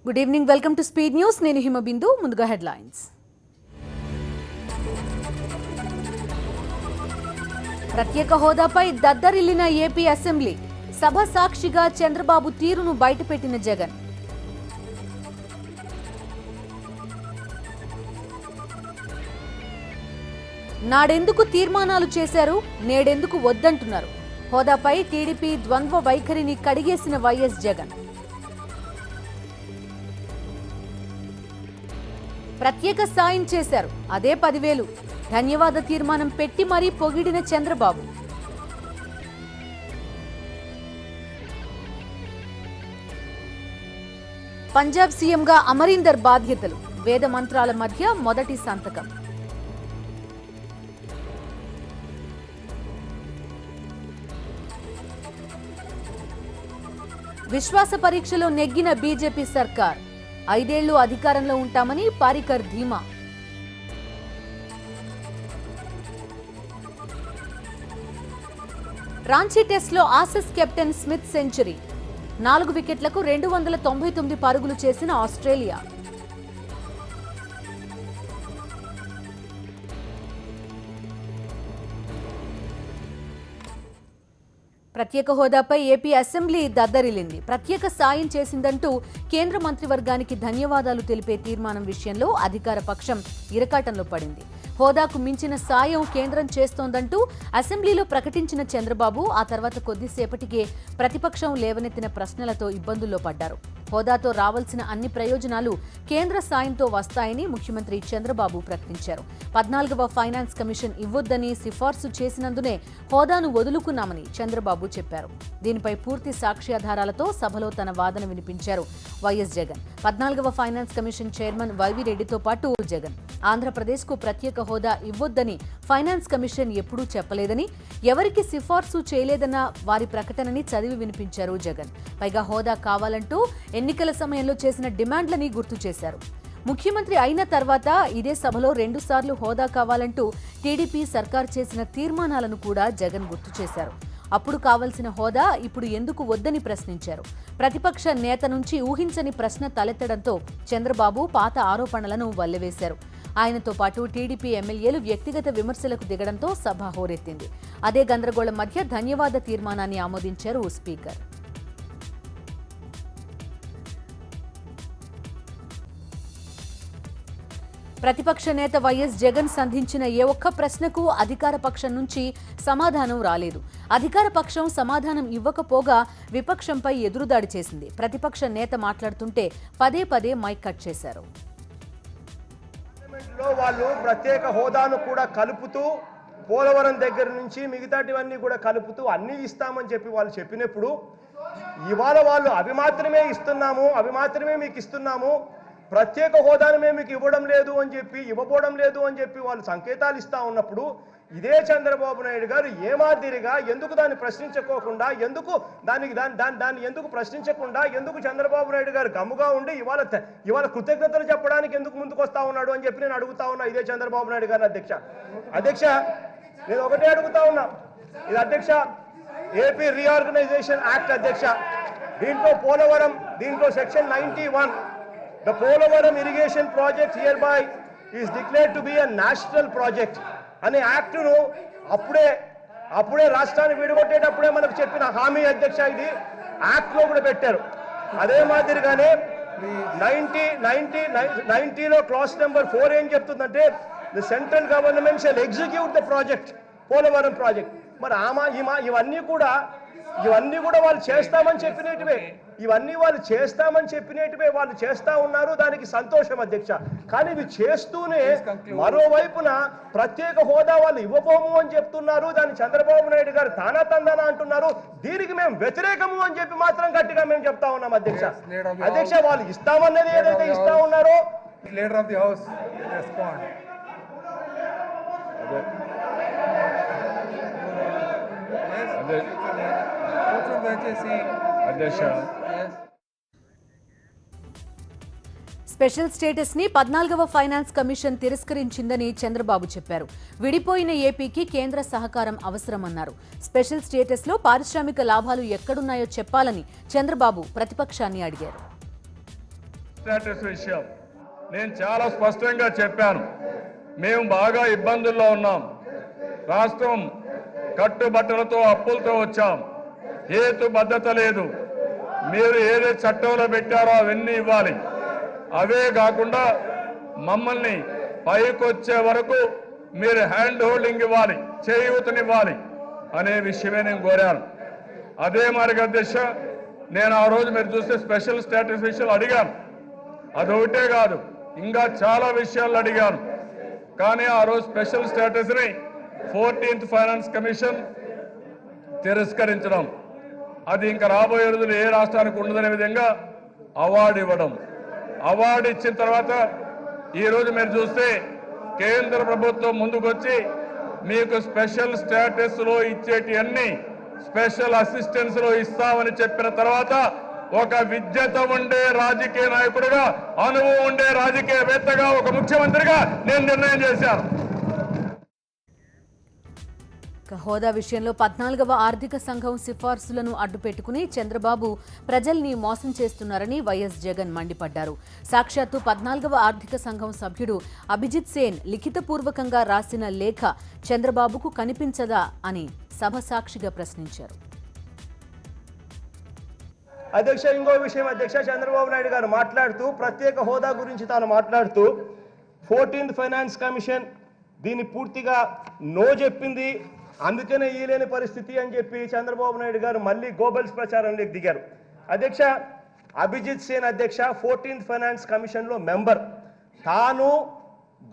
Good evening, welcome to speed news. నేను హిమబిందు. ముందుగా headlines. ప్రత్యేక హోదాపై దద్దరిల్లిన ఏపీ అసెంబ్లీ. సభ సాక్షిగా చంద్రబాబు తీరును బయటపెట్టిన జగన్. నాడెందుకు తీర్మానాలు చేశారు, నేడెందుకు వద్దంటున్నారు? హోదాపై టీడీపీ ద్వంద్వ వైఖరిని కడిగేసిన వైఎస్ జగన్. ప్రత్యేక సాయం చేశారు, అదే 10,000. ధన్యవాద తీర్మానం పెట్టి మరీ పొగిడిన చంద్రబాబు. పంజాబ్ సీఎంగా అమరీందర్ బాధ్యతలు. వేద మంత్రాల మధ్య మొదటి సంతకం. విశ్వాస పరీక్షలో నెగ్గిన బీజేపీ సర్కార్. 5 ఏళ్లు అధికారంలో ఉంటామని పారికర్ ధీమా. రాంచీ టెస్ట్లో ఆసీస్ కెప్టెన్ స్మిత్ సెంచరీ. 4 వికెట్లకు 299 పరుగులు చేసిన ఆస్ట్రేలియా. ప్రత్యేక హోదాపై ఏపీ అసెంబ్లీ దద్దరిల్లింది. ప్రత్యేక సాయం చేసిందంటూ కేంద్ర మంత్రివర్గానికి ధన్యవాదాలు తెలిపే తీర్మానం విషయంలో అధికార పక్షం ఇరకాటంలో పడింది. హోదాకు మించిన సాయం కేంద్రం చేస్తోందంటూ అసెంబ్లీలో ప్రకటించిన చంద్రబాబు ఆ తర్వాత కొద్దిసేపటికే ప్రతిపక్షం లేవనెత్తిన ప్రశ్నలతో ఇబ్బందుల్లో పడ్డారు. హోదాతో రావాల్సిన అన్ని ప్రయోజనాలు కేంద్ర సాయంతో వస్తాయని ముఖ్యమంత్రి చంద్రబాబు ప్రకటించారు. 14వ ఫైనాన్స్ కమిషన్ ఇవ్వొద్దని సిఫార్సు చేసినందునే హోదాను వదులుకున్నామని చంద్రబాబు చెప్పారు. దీనిపై పూర్తి సాక్ష్యాధారాలతో సభలో తన వాదన వినిపించారు వైఎస్ జగన్. 14వ ఫైనాన్స్ కమిషన్ చైర్మన్ వైవి రెడ్డితో పాటు జగన్ ఆంధ్రప్రదేశ్కు ప్రత్యేక హోదా ఇవ్వొద్దని ఫైనాన్స్ కమిషన్ ఎప్పుడూ చెప్పలేదని, ఎవరికి సిఫార్సు చేయలేదన్న వారి ప్రకటనని చదివి వినిపించారు జగన్. పైగా హోదా కావాలంటూ ఎన్నికల సమయంలో చేసిన డిమాండ్లని గుర్తు చేశారు. ముఖ్యమంత్రి అయిన తర్వాత ఇదే సభలో 2 సార్లు హోదా కావాలంటూ టీడీపీ సర్కార్ చేసిన తీర్మానాలను కూడా జగన్ గుర్తు చేశారు. అప్పుడు కావాల్సిన హోదా ఇప్పుడు ఎందుకు వద్దని ప్రశ్నించారు. ప్రతిపక్ష నేత నుంచి ఊహించని ప్రశ్న తలెత్తడంతో చంద్రబాబు పాత ఆరోపణలను వల్లెవేశారు. ఆయనతో పాటు టీడీపీ ఎమ్మెల్యేలు వ్యక్తిగత విమర్శలకు దిగడంతో సభ హోరెత్తింది. అదే గందరగోళం మధ్య ధన్యవాద తీర్మానాన్ని ఆమోదించారు స్పీకర్. ప్రతిపక్ష నేత వైఎస్ జగన్ సంధించిన ఏ ఒక్క ప్రశ్నకు అధికార పక్షం నుంచి సమాధానం రాలేదు. అధికార పక్షం సమాధానం ఇవ్వకపోగా విపక్షంపై ఎదురుదాడి చేసింది. ప్రతిపక్ష నేత మాట్లాడుతుంటే పదే పదే మైక్ కట్ చేశారు. వాళ్ళు ప్రత్యేక హోదాను కూడా కలుపుతూ పోలవరం దగ్గర నుంచి మిగతాటివన్నీ కూడా కలుపుతూ అన్నీ ఇస్తామని చెప్పి వాళ్ళు చెప్పినప్పుడు ఇవాళ వాళ్ళు అవి మాత్రమే ఇస్తున్నాము, అవి మాత్రమే మీకు ఇస్తున్నాము, ప్రత్యేక హోదాను మేము మీకు ఇవ్వడం లేదు అని చెప్పి, ఇవ్వబోవడం లేదు అని చెప్పి వాళ్ళు సంకేతాలు ఇస్తా ఉన్నప్పుడు ఇదే చంద్రబాబు నాయుడు గారు ఏ మాదిరిగా ఎందుకు దాన్ని ప్రశ్నించుకోకుండా, దాన్ని ఎందుకు ప్రశ్నించకుండా, ఎందుకు చంద్రబాబు నాయుడు గారు గమ్ముగా ఉండి ఇవాళ కృతజ్ఞతలు చెప్పడానికి ఎందుకు ముందుకు వస్తా ఉన్నాడు అని చెప్పి నేను అడుగుతా ఉన్నా ఇదే చంద్రబాబు నాయుడు గారు. అధ్యక్ష నేను ఒకటే అడుగుతా ఉన్నా, ఇది అధ్యక్ష ఏపీ రీఆర్గనైజేషన్ యాక్ట్ అధ్యక్ష, దీంట్లో పోలవరం, దీంట్లో section 91 the Polavaram irrigation project hereby is declared to be a national project అనే యాక్టును అప్పుడే రాష్ట్రాన్ని విడగొట్టేటప్పుడే మనకు చెప్పిన హామీ అధ్యక్ష, ఇది యాక్ట్లో కూడా పెట్టారు. అదే మాదిరిగానే 90లో క్లాస్ నెంబర్ 4 ఏం చెప్తుందంటే the central government shall execute the project, Polavaram project. మరి ఇవన్నీ కూడా వాళ్ళు చేస్తామని చెప్పినట్టువే, వాళ్ళు చేస్తా ఉన్నారు. దానికి సంతోషం అధ్యక్ష. కానీ ఇవి చేస్తూనే మరోవైపున ప్రత్యేక హోదా వాళ్ళు ఇవ్వబోము అని చెప్తున్నారు. దాన్ని చంద్రబాబు నాయుడు గారు తానా తందానా అంటున్నారు. దీనికి మేము వ్యతిరేకము అని చెప్పి మాత్రం గట్టిగా మేము చెప్తా ఉన్నాం అధ్యక్ష. వాళ్ళు ఇస్తామన్నది ఏదైతే ఇస్తా ఉన్నారో leader of the house respond. Special status ని 14వ ఫైనాన్స్ కమిషన్ తిరస్కరించిందని చంద్రబాబు చెప్పారు. విడిపోయిన ఏపీకి కేంద్ర సహకారం అవసరమన్నారు. స్పెషల్ స్టేటస్ లో పారిశ్రామిక లాభాలు ఎక్కడున్నాయో చెప్పాలని చంద్రబాబు ప్రతిపక్షాన్ని అడిగారు. స్టేటస్ విషయం నేను చాలా స్పష్టంగా చెప్పాను. మేము బాగా ఇబ్బందుల్లో ఉన్నాం. రాష్ట్రం కట్టుబట్టలతో అప్పులతో వచ్చాం. హేతుబద్ధత లేదు. మీరు ఏదైతే చట్టంలో పెట్టారో అవన్నీ ఇవ్వాలి. అవే కాకుండా మమ్మల్ని పైకొచ్చే వరకు మీరు హ్యాండ్ హోల్డింగ్ ఇవ్వాలి, చేయూతనివ్వాలి అనే విషయమే నేను కోరాను. అదే మార్గ అధ్యక్ష, నేను ఆ రోజు మీరు చూస్తే స్పెషల్ స్టేటస్ విషయాలు అడిగాను. అదొకటే కాదు, ఇంకా చాలా విషయాలు అడిగాను. కానీ ఆ రోజు స్పెషల్ స్టేటస్ని 14th ఫైనాన్స్ కమిషన్ తిరస్కరించడం, అది ఇంకా రాబోయే రోజులు ఏ రాష్ట్రానికి ఉండదనే విధంగా అవార్డు ఇవ్వడం. అవార్డు ఇచ్చిన తర్వాత ఈరోజు మీరు చూస్తే కేంద్ర ప్రభుత్వం ముందుకొచ్చి మీకు స్పెషల్ స్టేటస్లో ఇచ్చేటి అన్ని స్పెషల్ అసిస్టెన్స్లో ఇస్తామని చెప్పిన తర్వాత ఒక విద్యత ఉండే రాజకీయ నాయకుడిగా, అనుభవం ఉండే రాజకీయవేత్తగా, ఒక ముఖ్యమంత్రిగా నేను నిర్ణయం చేశాను. హోదా విషయంలో 14వ ఆర్థిక సంఘం సిఫార్సులను అడ్డుపెట్టుకుని చంద్రబాబు ప్రజల్ని మోసం చేస్తున్నారని వైఎస్ జగన్ మండిపడ్డారు. సాక్షాత్తు 14వ ఆర్థిక సంఘం సభ్యుడు అభిజిత్ సేన్ లిఖితపూర్వకంగా రాసిన లేఖ చంద్రబాబుకు కనిపించదా అని సభ సాక్షిగా ప్రశ్నించారు. అధ్యక్ష, ఇంకో విషయం అధ్యక్ష, చంద్రబాబు నాయుడు గారు మాట్లాడుతూ ప్రత్యేక హోదా గురించి తాను మాట్లాడుతూ 14th ఫైనాన్స్ కమిషన్ దీన్ని పూర్తిగా నో చెప్పింది, అందుకనే ఈలేని పరిస్థితి అని చెప్పి చంద్రబాబు నాయుడు గారు మళ్ళీ గోబెల్స్ ప్రచారంలోకి దిగారు. అధ్యక్ష, అభిజిత్ సేన్ అధ్యక్ష 14th ఫైనాన్స్ కమిషన్లో మెంబర్, తాను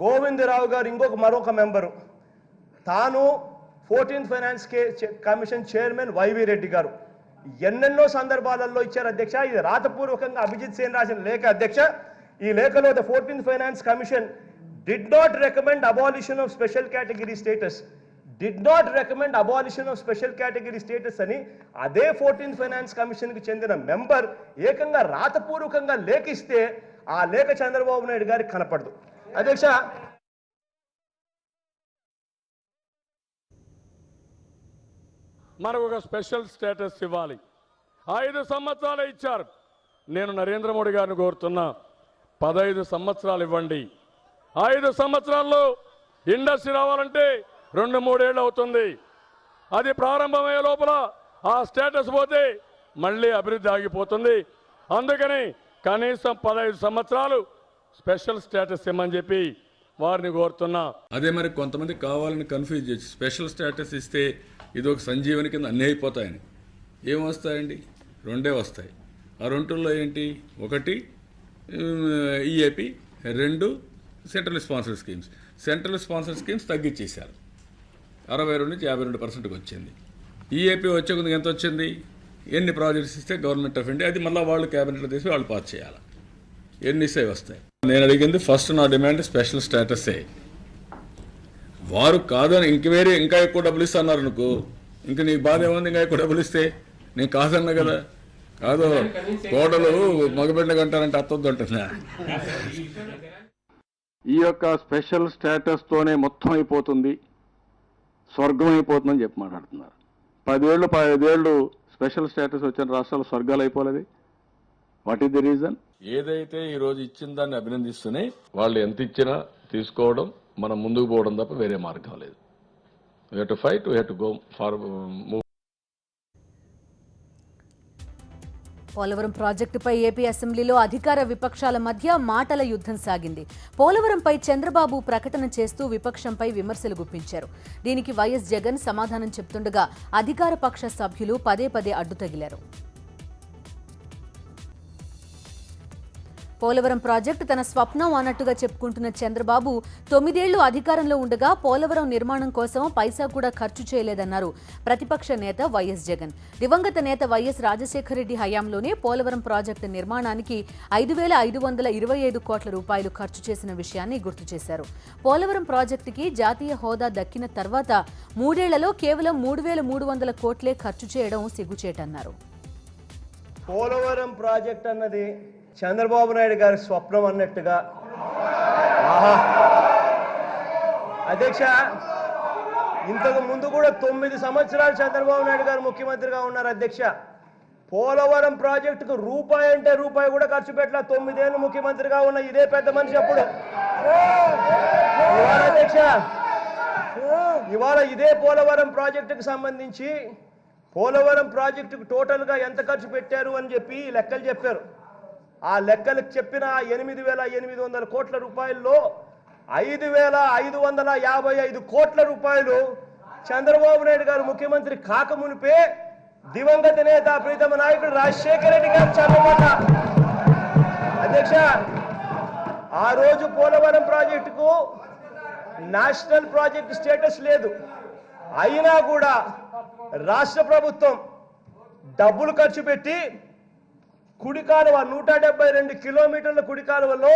గోవిందరావు గారు మరొక మెంబరు, తాను 14th finance commission chairman YV Reddy గారు ఎన్నెన్నో సందర్భాలలో ఇచ్చారు అధ్యక్ష. ఇది రాతపూర్వకంగా అభిజిత్ సేన్ రాసిన లేఖ అధ్యక్ష. ఈ లేఖలో the 14th finance commission did not recommend abolition of special category status, did not recommend abolition of special category status అని అదే 14th ఫైనాన్స్ కమిషన్ కి చెందిన మెంబర్ ఏకంగా రాతపూర్వకంగా లేఖిస్తే ఆ లేఖ చంద్రబాబు నాయుడు గారికి కనపడదు అధ్యక్ష. మనకు ఒక స్పెషల్ స్టేటస్ ఇవ్వాలి. 5 సంవత్సరాలు ఇచ్చారు. నేను నరేంద్ర మోడీ గారిని కోరుతున్నా, 15 సంవత్సరాలు ఇవ్వండి. 5 సంవత్సరాల్లో ఇండస్ట్రీ రావాలంటే 2-3 ఏళ్ళు అవుతుంది. అది ప్రారంభమయ్యే లోపల ఆ స్టేటస్ పోతే మళ్ళీ అభివృద్ధి ఆగిపోతుంది. అందుకని కనీసం 15 సంవత్సరాలు స్పెషల్ స్టేటస్ ఇమ్మని చెప్పి వారిని కోరుతున్నా. అదే మరి కొంతమంది కావాలని కన్ఫ్యూజ్ చేసి స్పెషల్ స్టేటస్ ఇస్తే ఇది ఒక సంజీవని కింద అన్నీ అయిపోతాయని. ఏం వస్తాయండి? 2 వస్తాయి. ఆ 2లో ఏంటి? 1 EAP, 2 central sponsor schemes. Central sponsor schemes తగ్గించేశారు, 62 నుంచి 52%కి వచ్చింది. ఈఏపీ వచ్చే కొద్దిగా ఎంత వచ్చింది? ఎన్ని ప్రాజెక్ట్స్ ఇస్తే గవర్నమెంట్ ఆఫ్ ఇండియా, అది మళ్ళీ వాళ్ళు క్యాబినెట్లో తీసి వాళ్ళు పాస్ చేయాలి. ఎన్ని ఇస్తే వస్తాయి. నేను అడిగింది ఫస్ట్, నా డిమాండ్ స్పెషల్ స్టేటసే. వారు కాదని ఇంకా ఎక్కువ డబ్బులు ఇస్తున్నారు అనుకో, ఇంక నీకు బాధ ఏముంది? ఇంకా ఎక్కువ డబ్బులు ఇస్తే నేను కాదన్నా కదా. కాదు, కోడలు మగబిడ్డ కంటారంటే అత్తొద్దు అంటున్నా. ఈ యొక్క స్పెషల్ స్టేటస్తోనే మొత్తం అయిపోతుంది, స్వర్గం అయిపోతుందని చెప్పి మాట్లాడుతున్నారు. 10 ఏళ్ళు స్పెషల్ స్టేటస్ వచ్చిన రాష్ట్రాలు స్వర్గాలు అయిపోలేదు. What is the reason? ఏదైతే ఈ రోజు ఇచ్చిన దాన్ని అభినందిస్తూనే వాళ్ళు ఎంత ఇచ్చినా తీసుకోవడం, మనం ముందుకు పోవడం తప్ప వేరే మార్గం లేదు. We have to fight, we have to go far move. Polavaram ప్రాజెక్టుపై ఏపీ అసెంబ్లీలో అధికార విపక్షాల మధ్య మాటల యుద్ధం సాగింది. పోలవరంపై చంద్రబాబు ప్రకటన చేస్తూ విపక్షంపై విమర్శలు గుప్పించారు. దీనికి వైఎస్ జగన్ సమాధానం చెప్తుండగా అధికార పక్ష సభ్యులు పదే అడ్డు తగిలారు. పోలవరం ప్రాజెక్టు తన స్వప్నం అన్నట్టుగా చెప్పుకుంటున్న చంద్రబాబు 9 ఏళ్లు అధికారంలో ఉండగా పోలవరం నిర్మాణం కోసం పైసా కూడా ఖర్చు చేయలేదన్నారు ప్రతిపక్ష నేత వైఎస్ జగన్. దివంగత నేత వైఎస్ రాజశేఖర రెడ్డి హయాంలోనే పోలవరం ప్రాజెక్టు నిర్మాణానికి 5,525 కోట్ల రూపాయలు ఖర్చు చేసిన విషయాన్ని గుర్తు చేశారు. పోలవరం ప్రాజెక్టుకి జాతీయ హోదా దక్కిన తర్వాత 3 ఏళ్లలో కేవలం 3,300 కోట్లే ఖర్చు చేయడం సిగ్గుచేటన్నారు. పోలవరం ప్రాజెక్ట్ అన్నది చంద్రబాబు నాయుడు గారి స్వప్నం అన్నట్టుగా. అధ్యక్ష, ఇంతకు ముందు కూడా 9 సంవత్సరాలు చంద్రబాబు నాయుడు గారు ముఖ్యమంత్రిగా ఉన్నారు అధ్యక్ష. పోలవరం ప్రాజెక్టుకు రూపాయి అంటే రూపాయి కూడా ఖర్చు పెట్టలే. 9 ఏళ్ళు ముఖ్యమంత్రిగా ఉన్న ఇదే పెద్ద మనిషి అప్పుడు. ఇవాళ అధ్యక్ష, ఇవాళ ఇదే పోలవరం ప్రాజెక్టుకు సంబంధించి పోలవరం ప్రాజెక్టుకు టోటల్గా ఎంత ఖర్చు పెట్టారు అని చెప్పి లెక్కలు చెప్పారు. ఆ లెక్కలకు చెప్పిన 8,800 కోట్ల రూపాయల్లో 5,555 కోట్ల రూపాయలు చంద్రబాబు నాయుడు గారు ముఖ్యమంత్రి కాకమునిపే దివంగత నేత ప్రీతమ నాయకుడు రాజశేఖర రెడ్డి గారు చంద్రబాబు. అధ్యక్ష, ఆ రోజు పోలవరం ప్రాజెక్టుకు నేషనల్ ప్రాజెక్ట్ స్టేటస్ లేదు. అయినా కూడా రాష్ట్ర ప్రభుత్వం డబ్బులు ఖర్చు పెట్టి కుడి కాలువ 172 కిలోమీటర్ల కుడి కాలువలో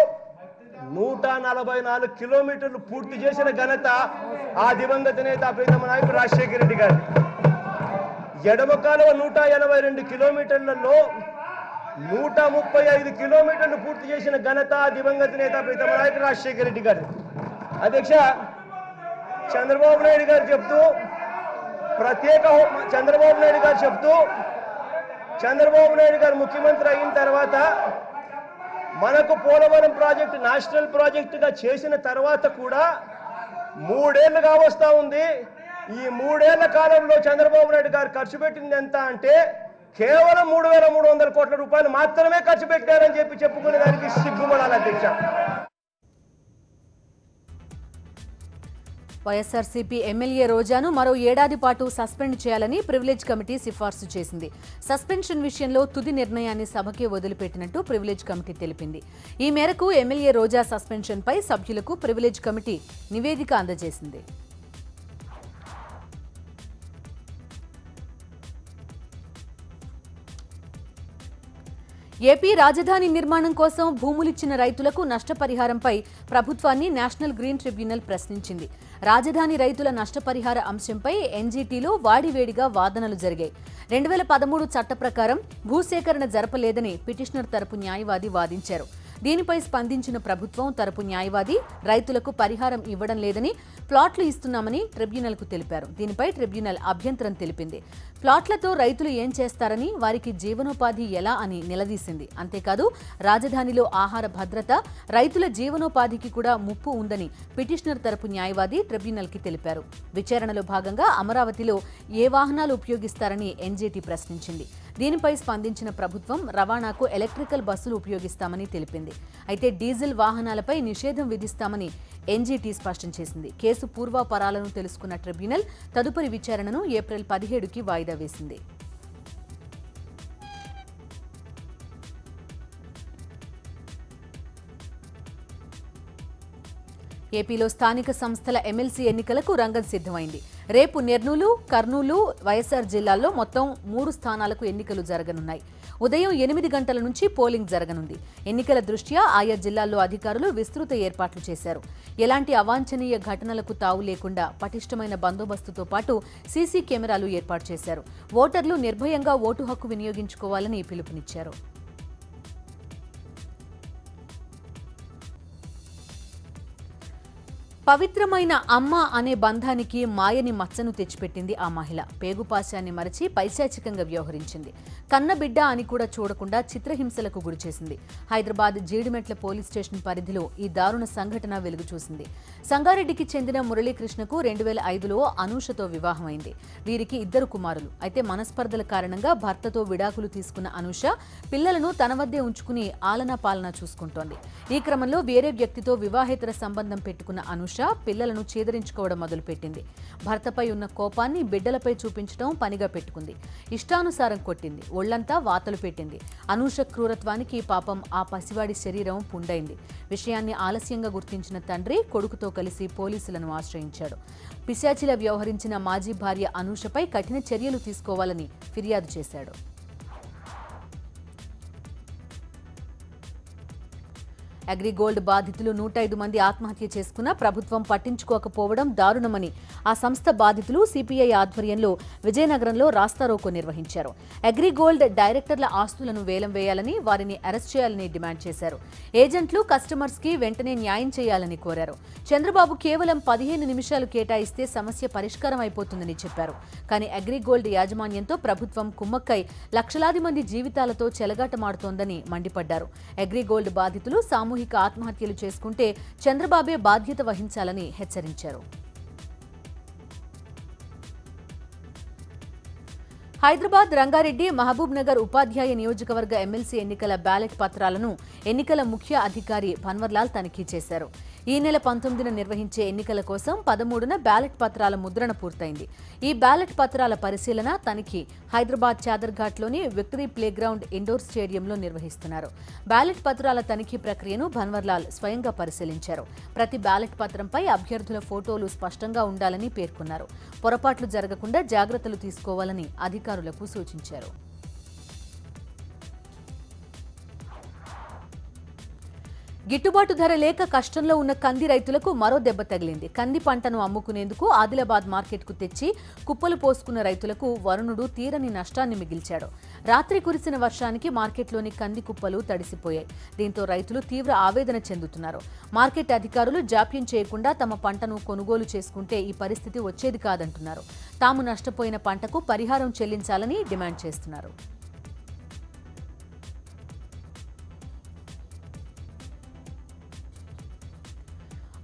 144 కిలోమీటర్లు పూర్తి చేసిన ఘనత ఆ దివంగత నేత ప్రీతమ నాయకుడు రాజశేఖర రెడ్డి గారు. ఎడమ కాలువ 182 కిలోమీటర్లలో 135 కిలోమీటర్లు పూర్తి చేసిన ఘనత దివంగత నేత ప్రీతమ నాయకుడు రాజశేఖర రెడ్డి గారు. అధ్యక్ష, చంద్రబాబు నాయుడు గారు చెప్తూ చంద్రబాబు నాయుడు గారు ముఖ్యమంత్రి అయిన తర్వాత మనకు పోలవరం ప్రాజెక్టు నేషనల్ ప్రాజెక్టుగా చేసిన తర్వాత కూడా 3 ఏళ్లుగా వస్తూ ఉంది. ఈ 3 ఏళ్ల కాలంలో చంద్రబాబు నాయుడు గారు ఖర్చు పెట్టింది ఎంత అంటే కేవలం 3,300 కోట్ల రూపాయలు మాత్రమే ఖర్చు పెట్టారని చెప్పుకునే దానికి సిగ్గుపడాలి అధ్యక్ష. వైఎస్ఆర్సీపీ ఎమ్మెల్యే రోజాను మరో ఏడాది పాటు సస్పెండ్ చేయాలని ప్రివిలేజ్ కమిటీ సిఫార్సు చేసింది. సస్పెన్షన్ విషయంలో తుది నిర్ణయాన్ని సభకే వదిలిపెట్టినట్టు ప్రివిలేజ్ కమిటీ తెలిపింది. ఈ మేరకు ఎమ్మెల్యే రోజా సస్పెన్షన్పై సభ్యులకు ప్రివిలేజ్ కమిటీ నివేదిక అందజేసింది. ఏపీ రాజధాని నిర్మాణం కోసం భూములిచ్చిన రైతులకు నష్టపరిహారంపై ప్రభుత్వాన్ని నేషనల్ గ్రీన్ ట్రిబ్యునల్ ప్రశ్నించింది. రాజధాని రైతుల నష్టపరిహార అంశంపై ఎన్జీటీలో వాడివేడిగా వాదనలు జరిగాయి. 2013 చట్ట ప్రకారం భూసేకరణ జరపలేదని పిటిషనర్ తరపు న్యాయవాది వాదించారు. దీనిపై స్పందించిన ప్రభుత్వం తరపు న్యాయవాది రైతులకు పరిహారం ఇవ్వడం లేదని, ప్లాట్లు ఇస్తున్నామని ట్రిబ్యునల్కు తెలిపారు. దీనిపై ట్రిబ్యునల్ అభ్యంతరం తెలిపింది. ప్లాట్లతో రైతులు ఏం చేస్తారని, వారికి జీవనోపాధి ఎలా అని నిలదీసింది. అంతేకాదు రాజధానిలో ఆహార భద్రత, రైతుల జీవనోపాధికి కూడా ముప్పు ఉందని పిటిషనర్ తరపు న్యాయవాది ట్రిబ్యునల్కి తెలిపారు. విచారణలో భాగంగా అమరావతిలో ఏ వాహనాలు ఉపయోగిస్తారని ఎన్జీటీ ప్రశ్నించింది. దీనిపై స్పందించిన ప్రభుత్వం రవాణాకు ఎలక్ట్రికల్ బస్సులు ఉపయోగిస్తామని తెలిపింది. అయితే డీజిల్ వాహనాలపై నిషేధం విధిస్తామని ఎన్జీటీ స్పష్టం చేసింది. కేసు పూర్వాపరాలను తెలుసుకున్న ట్రిబ్యునల్ తదుపరి విచారణను ఏప్రిల్ 17కి వాయిదా వేసింది. ఏపీలో స్థానిక సంస్థల ఎమ్మెల్సీ ఎన్నికలకు రంగం సిద్ధమైంది. రేపు నెర్నూలు, కర్నూలు, వైఎస్ఆర్ జిల్లాల్లో మొత్తం 3 స్థానాలకు ఎన్నికలు జరగనున్నాయి. ఉదయం 8 గంటల నుంచి పోలింగ్ జరగనుంది. ఎన్నికల దృష్ట్యా ఆయా జిల్లాల్లో అధికారులు విస్తృత ఏర్పాట్లు చేశారు. ఎలాంటి అవాంఛనీయ ఘటనలకు తావు లేకుండా పటిష్టమైన బందోబస్తుతో పాటు సీసీ కెమెరాలు ఏర్పాటు చేశారు. ఓటర్లు నిర్భయంగా ఓటు హక్కు వినియోగించుకోవాలని పిలుపునిచ్చారు. పవిత్రమైన అమ్మ అనే బంధానికి మాయని మచ్చను తెచ్చిపెట్టింది ఆ మహిళ. పేగుపాశాన్ని మరచి పైశాచికంగా వ్యవహరించింది. కన్నబిడ్డ అని కూడా చూడకుండా చిత్రహింసలకు గురిచేసింది. హైదరాబాద్ జీడిమెట్ల పోలీస్ స్టేషన్ పరిధిలో ఈ దారుణ సంఘటన వెలుగు చూసింది. సంగారెడ్డికి చెందిన మురళీకృష్ణకు 2005లో అనూషతో వివాహమైంది. వీరికి 2 కుమారులు. అయితే మనస్పర్ధల కారణంగా భర్తతో విడాకులు తీసుకున్న అనూష పిల్లలను తన వద్దే ఉంచుకుని ఆలనా పాలనా చూసుకుంటోంది. ఈ క్రమంలో వేరే వ్యక్తితో వివాహేతర సంబంధం పెట్టుకున్న అనూష పిల్లలను చీదరించుకోవడం మొదలుపెట్టింది. భర్తపై ఉన్న కోపాన్ని బిడ్డలపై చూపించడం పనిగా పెట్టుకుంది. ఇష్టానుసారం కొట్టింది. ఒళ్లంతా వాతలు పెట్టింది. అనూష క్రూరత్వానికి పాపం ఆ పసివాడి శరీరం పుండైంది. విషయాన్ని ఆలస్యంగా గుర్తించిన తండ్రి కొడుకుతో కలిసి పోలీసులను ఆశ్రయించాడు. పిశాచిలా వ్యవహరించిన మాజీ భార్య అనూషపై కఠిన చర్యలు తీసుకోవాలని ఫిర్యాదు చేశాడు. అగ్రిగోల్డ్ బాధితులు 105 మంది ఆత్మహత్య చేసుకున్న ప్రభుత్వం పట్టించుకోకపోవడం దారుణమని ఆ సంస్థ బాధితులు సిపిఐ ఆధ్వర్యంలో విజయనగరంలో రాస్తారోకో నిర్వహించారు. అగ్రిగోల్డ్ డైరెక్టర్ల ఆస్తులను వేలం వేయాలని, వారిని అరెస్ట్ చేయాలని డిమాండ్ చేశారు. ఏజెంట్లు కస్టమర్స్ కి వెంటనే న్యాయం చేయాలని కోరారు. చంద్రబాబు కేవలం 15 నిమిషాలు కేటాయిస్తే సమస్య పరిష్కారం అయిపోతుందని చెప్పారు. కానీ అగ్రిగోల్డ్ యాజమాన్యంతో ప్రభుత్వం కుమ్మక్కై లక్షలాది మంది జీవితాలతో చెలగాటమాడుతోందని మండిపడ్డారు. అగ్రిగోల్డ్ బాధితులు సామూహిక ఆత్మహత్యలు చేసుకుంటే చంద్రబాబే బాధ్యత వహించాలని హెచ్చరించారు. హైదరాబాద్ రంగారెడ్డి మహబూబ్ నగర్ ఉపాధ్యాయ నియోజకవర్గ ఎమ్మెల్సీ ఎన్నికల బ్యాలెట్ పత్రాలను ఎన్నికల ముఖ్య అధికారి భన్వర్లాల్ తనిఖీ చేశారు. ఈ నెల 19న నిర్వహించే ఎన్నికల కోసం 13న బ్యాలెట్ పత్రాల ముద్రణ పూర్తయింది. ఈ బ్యాలెట్ పత్రాల పరిశీలన, తనిఖీ హైదరాబాద్ చాదర్ఘాట్లోని విక్టరీ ప్లేగ్రౌండ్ ఇండోర్ స్టేడియంలో నిర్వహిస్తున్నారు. బ్యాలెట్ పత్రాల తనిఖీ ప్రక్రియను భన్వర్లాల్ స్వయంగా పరిశీలించారు. ప్రతి బ్యాలెట్ పత్రంపై అభ్యర్థుల ఫోటోలు స్పష్టంగా ఉండాలని పేర్కొన్నారు. పొరపాట్లు జరగకుండా జాగ్రత్తలు తీసుకోవాలని అధికారులకు సూచించారు. గిట్టుబాటు ధర లేక కష్టంలో ఉన్న కంది రైతులకు మరో దెబ్బ తగిలింది. కంది పంటను అమ్ముకునేందుకు ఆదిలాబాద్ మార్కెట్కు తెచ్చి కుప్పలు పోసుకున్న రైతులకు వరుణుడు తీరని నష్టాన్ని మిగిల్చాడు. రాత్రి కురిసిన వర్షానికి మార్కెట్లోని కంది కుప్పలు తడిసిపోయాయి. దీంతో రైతులు తీవ్ర ఆవేదన చెందుతున్నారు. మార్కెట్ అధికారులు జాప్యం చేయకుండా తమ పంటను కొనుగోలు చేసుకుంటే ఈ పరిస్థితి వచ్చేది కాదంటున్నారు. తాము నష్టపోయిన పంటకు పరిహారం చెల్లించాలని డిమాండ్ చేస్తున్నారు.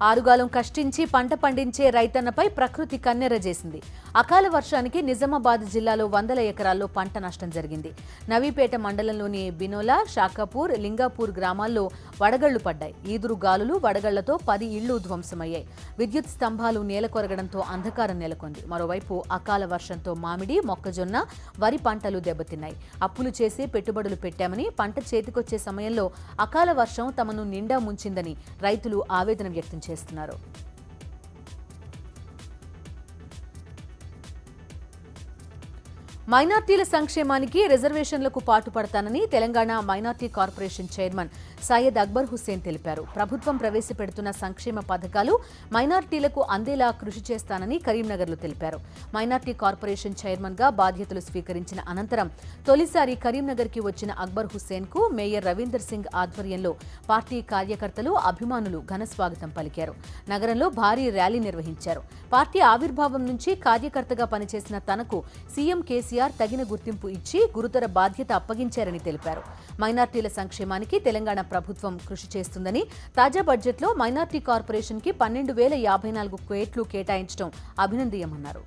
ఆరుగాలం కష్టించి పంట పండించే రైతన్నపై ప్రకృతి కన్నెరజేసింది. అకాల వర్షానికి నిజామాబాద్ జిల్లాలో 100 ఎకరాల్లో పంట నష్టం జరిగింది. నవీపేట మండలంలోని బినోలా, షాకాపూర్, లింగాపూర్ గ్రామాల్లో వడగళ్లు పడ్డాయి. ఈదురు గాలులు, వడగళ్లతో 10 ఇళ్లు ధ్వంసమయ్యాయి. విద్యుత్ స్తంభాలు నేలకొరగడంతో అంధకారం నెలకొంది. మరోవైపు అకాల వర్షంతో మామిడి, మొక్కజొన్న, వరి పంటలు దెబ్బతిన్నాయి. అప్పులు చేసి పెట్టుబడులు పెట్టామని పంట చేతికొచ్చే సమయంలో అకాల వర్షం తమను నిండా ముంచిందని రైతులు ఆవేదన వ్యక్తం చేస్తున్నారు. మైనార్టీల సంక్షేమానికి రిజర్వేషన్లకు పాటుపడతానని Telangana minority corporation chairman Syed Akbar Hussain తెలిపారు. ప్రభుత్వం ప్రవేశపెడుతున్న సంక్షేమ పథకాలు మైనార్టీలకు అందేలా కృషి చేస్తానని కరీంనగర్లో తెలిపారు. మైనార్టీ కార్పొరేషన్ చైర్మన్ గా బాధ్యతలు స్వీకరించిన అనంతరం తొలిసారి కరీంనగర్కి వచ్చిన అక్బర్ హుస్సేన్ కు మేయర్ రవీందర్ సింగ్ ఆధ్వర్యంలో పార్టీ కార్యకర్తలు, అభిమానులు ఘనస్వాగతం పలికారు. నగరంలో భారీ ర్యాలీ నిర్వహించారు. పార్టీ ఆవిర్భావం నుంచి కార్యకర్తగా పనిచేసిన తనకు సీఎం కేసీఆర్ తగిన గుర్తింపు ఇచ్చి గురుతర బాధ్యత అప్పగించారని తెలిపారు. మైనార్టీల సంక్షేమానికి తెలంగాణ ప్రభుత్వం కృషి చేస్తుందని, తాజా బడ్జెట్లో మైనార్టీ కార్పొరేషన్కి 12,054 కోట్లు కేటాయించడం అభినందనీయమన్నారు.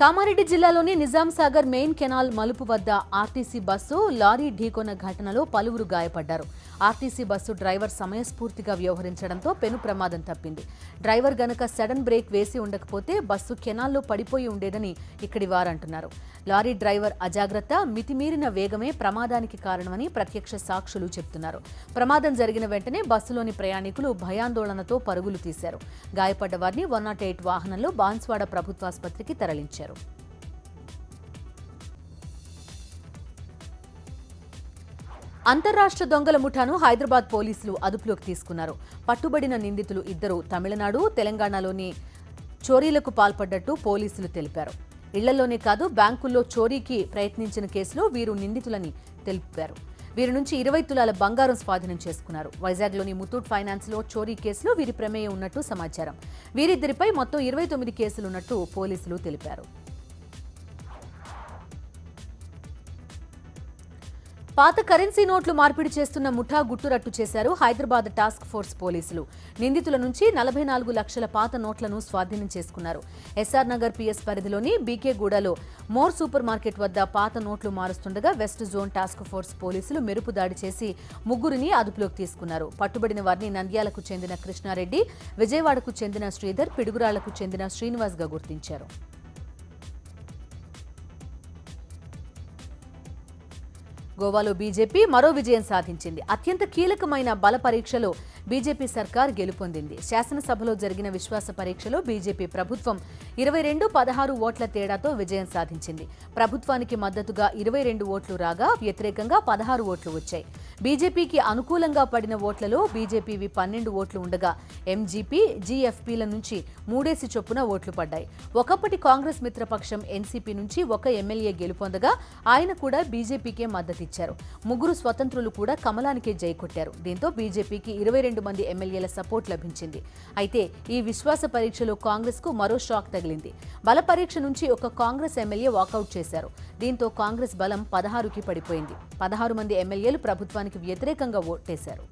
కామారెడ్డి జిల్లాలోని నిజాం సాగర్ మెయిన్ కెనాల్ మలుపు వద్ద ఆర్టీసీ బస్సు లారీ ఢీకొన్న ఘటనలో పలువురు గాయపడ్డారు. ఆర్టీసీ బస్సు డ్రైవర్ సమయస్ఫూర్తిగా వ్యవహరించడంతో పెను ప్రమాదం తప్పింది. డ్రైవర్ గనక సడన్ బ్రేక్ వేసి ఉండకపోతే బస్సు కెనాల్లో పడిపోయి ఉండేదని ఇక్కడి వారంటున్నారు. లారీ డ్రైవర్ అజాగ్రత్త, మితిమీరిన వేగమే ప్రమాదానికి కారణమని ప్రత్యక్ష సాక్షులు చెబుతున్నారు. ప్రమాదం జరిగిన వెంటనే బస్సులోని ప్రయాణికులు భయాందోళనతో పరుగులు తీశారు. గాయపడ్డ వారిని 108 వాహనంలో బాన్స్వాడ ప్రభుత్వాసుపత్రికి తరలించారు. అంతర్రాష్ట్ర దొంగల ముఠాను హైదరాబాద్ పోలీసులు అదుపులోకి తీసుకున్నారు. పట్టుబడిన నిందితులు ఇద్దరు తమిళనాడు, తెలంగాణలోని చోరీలకు పాల్పడ్డట్టు పోలీసులు తెలిపారు. ఇళ్లలోనే కాదు, బ్యాంకుల్లో చోరీకి ప్రయత్నించిన కేసులో వీరు నిందితులని తెలిపారు. వీరి నుంచి 20 తులాల బంగారం స్వాధీనం చేసుకున్నారు. వైజాగ్లోని ముతూట్ ఫైనాన్స్లో చోరీ కేసులో వీరి ప్రమేయం ఉన్నట్టు సమాచారం. వీరిద్దరిపై మొత్తం 29 కేసులున్నట్టు పోలీసులు తెలిపారు. పాత కరెన్సీ నోట్లు మార్పిడి చేస్తున్న ముఠా గుట్టురట్టు చేశారు హైదరాబాద్ టాస్క్ ఫోర్స్ పోలీసులు. నిందితుల నుంచి 44 లక్షల పాత నోట్లను స్వాధీనం చేసుకున్నారు. ఎస్ఆర్ నగర్ పిఎస్ పరిధిలోని బీకేగూడలో మోర్ సూపర్ మార్కెట్ వద్ద పాత నోట్లు మారుస్తుండగా వెస్ట్ జోన్ టాస్క్ ఫోర్స్ పోలీసులు మెరుపు దాడి చేసి ముగ్గురిని అదుపులోకి తీసుకున్నారు. పట్టుబడిన వారిని నంద్యాలకు చెందిన కృష్ణారెడ్డి, విజయవాడకు చెందిన శ్రీధర్, పిడుగురాళ్లకు చెందిన శ్రీనివాస్ గా గుర్తించారు. గోవాలో బీజేపీ మరో విజయం సాధించింది. అత్యంత కీలకమైన బల పరీక్షలో బీజేపీ సర్కార్ గెలుపొందింది. శాసనసభలో జరిగిన విశ్వాస పరీక్షలో బీజేపీ ప్రభుత్వం 22-16 ఓట్ల తేడాతో విజయం సాధించింది. ప్రభుత్వానికి మద్దతుగా 22 ఓట్లు రాగా వ్యతిరేకంగా 16 ఓట్లు వచ్చాయి. బీజేపీకి అనుకూలంగా పడిన ఓట్లలో బీజేపీవి 12 ఓట్లు ఉండగా ఎంజీపీ, జీఎఫ్పీల నుంచి 3 చొప్పున ఓట్లు పడ్డాయి. ఒకప్పటి కాంగ్రెస్ మిత్రపక్షం ఎన్సీపీ నుంచి ఒక ఎమ్మెల్యే గెలుపొందగా ఆయన కూడా బీజేపీకే మద్దతిచ్చారు. 3 స్వతంత్రులు కూడా కమలానికే జై కొట్టారు. దీంతో బీజేపీకి 22 మంది ఎమ్మెల్యేల సపోర్ట్ లభించింది. అయితే ఈ విశ్వాస పరీక్షలో కాంగ్రెస్ కు మరో షాక్ తగిలింది. బల పరీక్ష నుంచి ఒక కాంగ్రెస్ ఎమ్మెల్యే వాకౌట్ చేశారు. దీంతో కాంగ్రెస్ బలం 16కి పడిపోయింది. 16 మంది ఎమ్మెల్యేలు ప్రభుత్వానికి వ్యతిరేకంగా ఓటేశారు.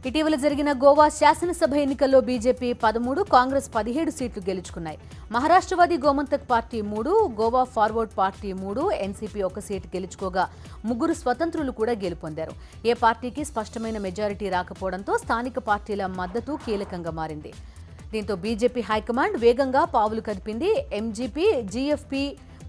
ఇటీవల జరిగిన గోవా శాసనసభ ఎన్నికల్లో బీజేపీ 13, కాంగ్రెస్ 17 సీట్లు గెలుచుకున్నాయి. Maharashtrawadi Gomantak party 3, Goa forward party 3, NCP 1 seat గెలుచుకోగా 3 స్వతంత్రులు కూడా గెలుపొందారు. ఏ పార్టీకి స్పష్టమైన మెజారిటీ రాకపోవడంతో స్థానిక పార్టీల మద్దతు కీలకంగా మారింది. దీంతో బీజేపీ హైకమాండ్ వేగంగా పావులు కదిపింది. ఎంజీపీ, జీఎఫ్పీ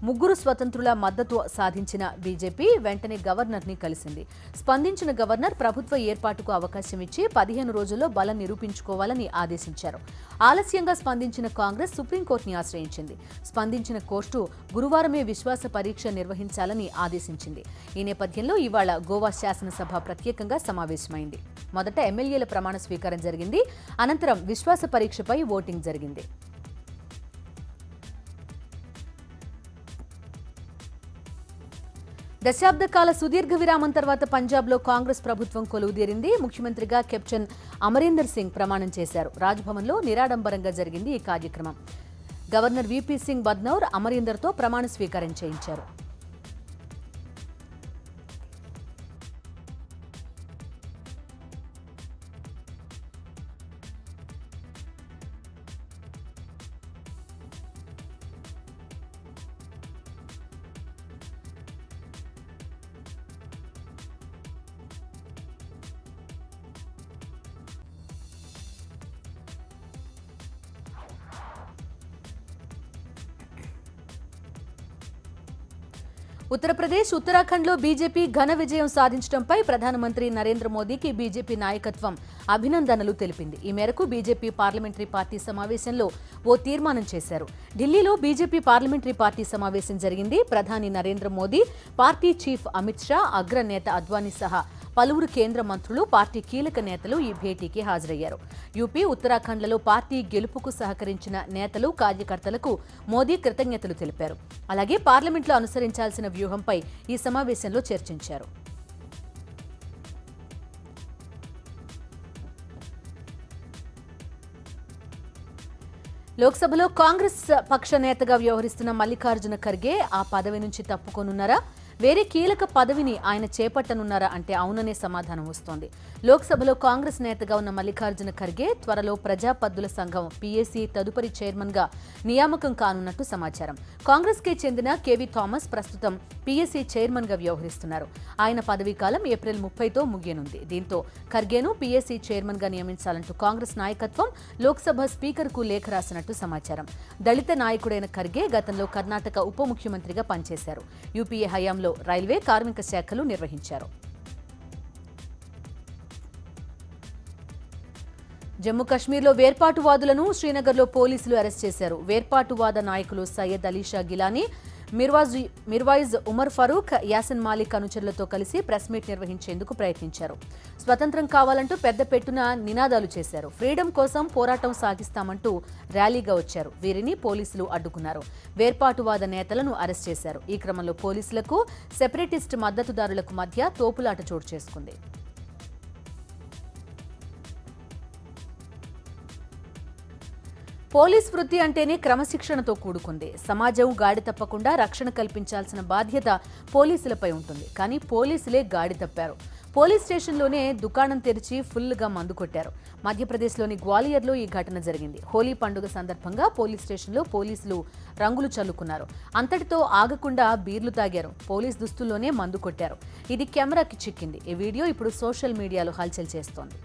3 స్వతంత్రుల మద్దతు సాధించిన బీజేపీ వెంటనే గవర్నర్ని కలిసింది. స్పందించిన గవర్నర్ ప్రభుత్వ ఏర్పాటుకు అవకాశం ఇచ్చి 15 రోజుల్లో బలం నిరూపించుకోవాలని ఆదేశించారు. ఆలస్యంగా స్పందించిన కాంగ్రెస్ సుప్రీంకోర్టుని ఆశ్రయించింది. స్పందించిన కోర్టు గురువారమే విశ్వాస పరీక్ష నిర్వహించాలని ఆదేశించింది. ఈ నేపథ్యంలో ఇవాళ గోవా శాసనసభ ప్రత్యేకంగా సమావేశమైంది. మొదట ఎమ్మెల్యేల ప్రమాణ స్వీకారం జరిగింది. అనంతరం విశ్వాస పరీక్షపై ఓటింగ్ జరిగింది. దశాబ్ద కాల సుదీర్ఘ విరామం తర్వాత పంజాబ్లో కాంగ్రెస్ ప్రభుత్వం కొలువుదీరింది. ముఖ్యమంత్రిగా కెప్టెన్ అమరీందర్ సింగ్ ప్రమాణం చేశారు. రాజ్భవన్లో నిరాడంబరంగా జరిగింది ఈ కార్యక్రమం. గవర్నర్ వీపీ సింగ్ బద్నౌర్ అమరీందర్తో ప్రమాణ స్వీకారం చేయించారు. ఉత్తరప్రదేశ్, ఉత్తరాఖండ్లో బీజేపీ ఘన విజయం సాధించడంపై ప్రధానమంత్రి నరేంద్ర మోదీకి బీజేపీ నాయకత్వం అభినందనలు తెలిపింది. ఈ మేరకు బీజేపీ పార్లమెంటరీ పార్టీ సమావేశంలో ఓ తీర్మానం చేశారు. ఢిల్లీలో బీజేపీ పార్లమెంటరీ పార్టీ సమావేశం జరిగింది. ప్రధాని నరేంద్ర మోదీ, పార్టీ చీఫ్ అమిత్ షా, అగ్రనేత అద్వానీ సహా పలువురు కేంద్ర మంత్రులు, పార్టీ కీలక నేతలు ఈ భేటీకి హాజరయ్యారు. యూపీ, ఉత్తరాఖండ్లలో పార్టీ గెలుపుకు సహకరించిన నేతలు, కార్యకర్తలకు మోదీ కృతజ్ఞతలు తెలిపారు. అలాగే పార్లమెంట్లో అనుసరించాల్సిన వ్యూహంపై ఈ సమావేశంలో చర్చించారు. లోక్సభలో కాంగ్రెస్ పక్ష నేతగా వ్యవహరిస్తున్న మల్లికార్జున ఖర్గే ఆ పదవి నుంచి తప్పుకోనున్నారా? వేరే కీలక పదవిని ఆయన చేపట్టనున్నారా అంటే అవుననే సమాధానం వస్తోంది. లోక్సభలో కాంగ్రెస్ నేతగా ఉన్న మల్లికార్జున ఖర్గే త్వరలో ప్రజాపద్దుల సంఘం పీఏసీ తదుపరి చైర్మన్గా నియామకం కానున్నట్టు సమాచారం. కాంగ్రెస్కే చెందిన కేవీ థామస్ ప్రస్తుతం పీఏసీ చైర్మన్గా వ్యవహరిస్తున్నారు. ఆయన పదవీకాలం ఏప్రిల్ 30తో ముగియనుంది. దీంతో ఖర్గేను పీఏసీ చైర్మన్గా నియమించాలంటూ కాంగ్రెస్ నాయకత్వం లోక్సభ స్పీకర్కు లేఖ రాసినట్టు సమాచారం. దళిత నాయకుడైన ఖర్గే గతంలో కర్ణాటక ఉప ముఖ్యమంత్రిగా పనిచేశారు. యూపీఏ హయాంలో రైల్వే, కార్మిక శాఖలు నిర్వహించారు. జమ్మూ కశ్మీర్లో వేర్పాటువాదులను శ్రీనగర్లో పోలీసులు అరెస్ట్ చేశారు. వేర్పాటువాద నాయకులు సయ్యద్ అలీషా గిలానీ, మిర్వాయిజ్ ఉమర్ ఫరూక్, యాసిన్ మాలిక్ అనుచరులతో కలిసి ప్రెస్ మీట్ నిర్వహించేందుకు ప్రయత్నించారు. స్వతంత్రం కావాలంటూ పెద్ద పెట్టున నినాదాలు చేశారు. ఫ్రీడమ్ కోసం పోరాటం సాగిస్తామంటూ ర్యాలీగా వచ్చారు. వీరిని పోలీసులు అడ్డుకున్నారు. వేర్పాటువాద నేతలను అరెస్ట్ చేశారు. ఈ క్రమంలో పోలీసులకు, సెపరేటిస్ట్ మద్దతుదారులకు మధ్య తోపులాట చోటు చేసుకుంది. పోలీస్ వృత్తి అంటేనే క్రమశిక్షణతో కూడుకుంది. సమాజం గాడి తప్పకుండా రక్షణ కల్పించాల్సిన బాధ్యత పోలీసులపై ఉంటుంది. కానీ పోలీసులే గాడి తప్పారు. పోలీస్ స్టేషన్లోనే దుకాణం తెరిచి ఫుల్గా మందు కొట్టారు. మధ్యప్రదేశ్లోని గ్వాలియర్లో ఈ ఘటన జరిగింది. హోలీ పండుగ సందర్భంగా పోలీస్ స్టేషన్లో పోలీసులు రంగులు చల్లుకున్నారు. అంతటితో ఆగకుండా బీర్లు తాగారు. పోలీస్ దుస్తుల్లోనే మందు కొట్టారు. ఇది కెమెరాకి చిక్కింది. ఈ వీడియో ఇప్పుడు సోషల్ మీడియాలో హల్చల్ చేస్తోంది.